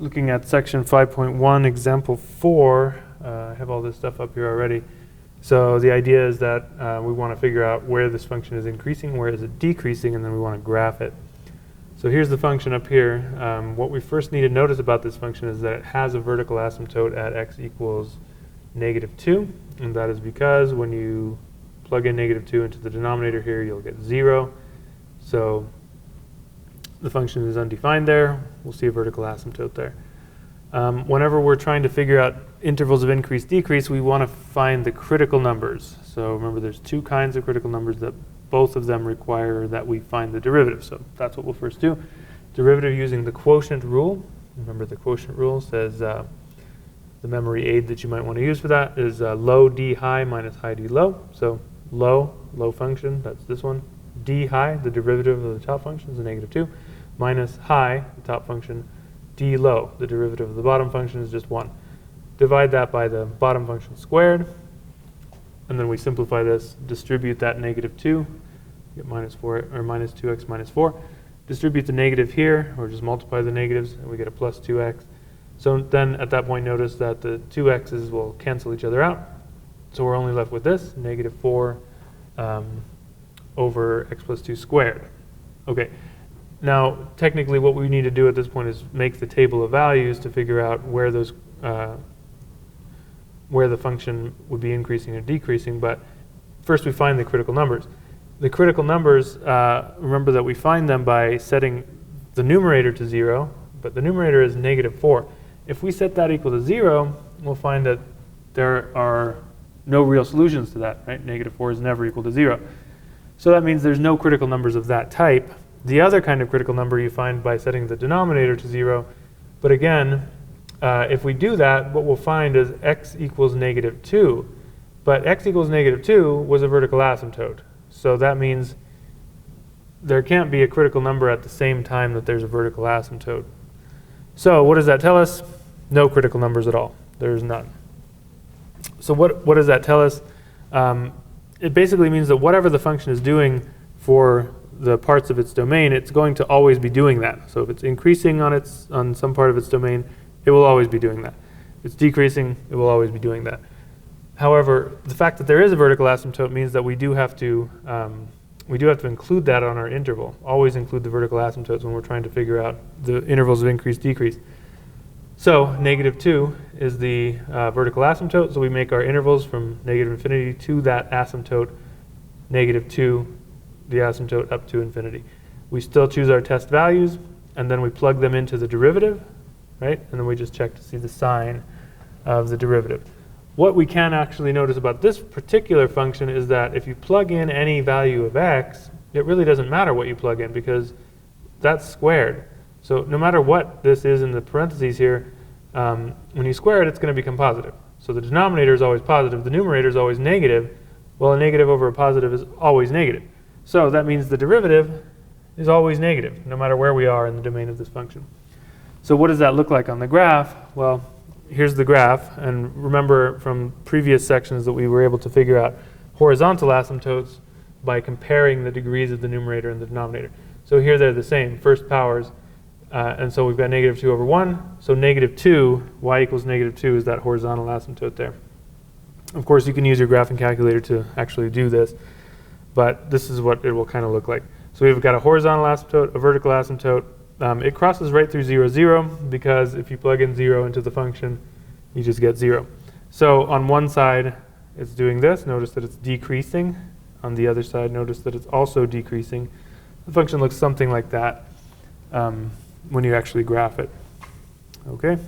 looking at section 5.1, example 4. I have all this stuff up here already. So the idea is that we want to figure out where this function is increasing, where is it decreasing, and then we want to graph it. So here's the function up here. What we first need to notice about this function is that it has a vertical asymptote at x equals -2, and that is because when you plug in -2 into the denominator here, you'll get 0. So the function is undefined there. We'll see a vertical asymptote there. Whenever we're trying to figure out intervals of increase, decrease, we want to find the critical numbers. So remember, there's two kinds of critical numbers that both of them require that we find the derivative. So that's what we'll first do. Derivative using the quotient rule. Remember, the quotient rule says the memory aid that you might want to use for that is low d high minus high d low. So low function, that's this one. D high, the derivative of the top function, is a -2, minus high, the top function, d low, the derivative of the bottom function, is just 1. Divide that by the bottom function squared, and then we simplify this, distribute that -2, get -4, or minus 2x minus 4. Distribute the negative here, or just multiply the negatives, and we get a plus 2x. So then at that point, notice that the 2x's will cancel each other out. So we're only left with this, -4 over x plus 2 squared. Okay, now technically what we need to do at this point is make the table of values to figure out where those where the function would be increasing or decreasing, but first we find the critical numbers. The critical numbers, remember that we find them by setting the numerator to 0, but the numerator is -4. If we set that equal to 0, we'll find that there are no real solutions to that, right? -4 is never equal to 0. So that means there's no critical numbers of that type. The other kind of critical number you find by setting the denominator to 0, but again, if we do that, what we'll find is x equals -2, but x equals -2 was a vertical asymptote. So that means there can't be a critical number at the same time that there's a vertical asymptote. So what does that tell us? No critical numbers at all. There's none. So what does that tell us? It basically means that whatever the function is doing for the parts of its domain, it's going to always be doing that. So if it's increasing on some part of its domain, it will always be doing that. If it's decreasing, it will always be doing that. However, the fact that there is a vertical asymptote means that we do have to include that on our interval. Always include the vertical asymptotes when we're trying to figure out the intervals of increase, decrease. So -2 is the vertical asymptote, so we make our intervals from -infinity to that asymptote, -2, the asymptote up to infinity. We still choose our test values, and then we plug them into the derivative, right? And then we just check to see the sign of the derivative. What we can actually notice about this particular function is that if you plug in any value of x, it really doesn't matter what you plug in because that's squared. So no matter what this is in the parentheses here, when you square it, it's going to become positive. So the denominator is always positive, the numerator is always negative. Well, a negative over a positive is always negative. So that means the derivative is always negative, no matter where we are in the domain of this function. So what does that look like on the graph? Well, here's the graph, and remember from previous sections that we were able to figure out horizontal asymptotes by comparing the degrees of the numerator and the denominator. So here they're the same, first powers, and so we've got -2 over 1, so -2, y equals -2 is that horizontal asymptote there. Of course, you can use your graphing calculator to actually do this, but this is what it will kind of look like. So we've got a horizontal asymptote, a vertical asymptote. It crosses right through 0, 0, because if you plug in 0 into the function, you just get 0. So on one side, it's doing this. Notice that it's decreasing. On the other side, notice that it's also decreasing. The function looks something like that when you actually graph it. Okay?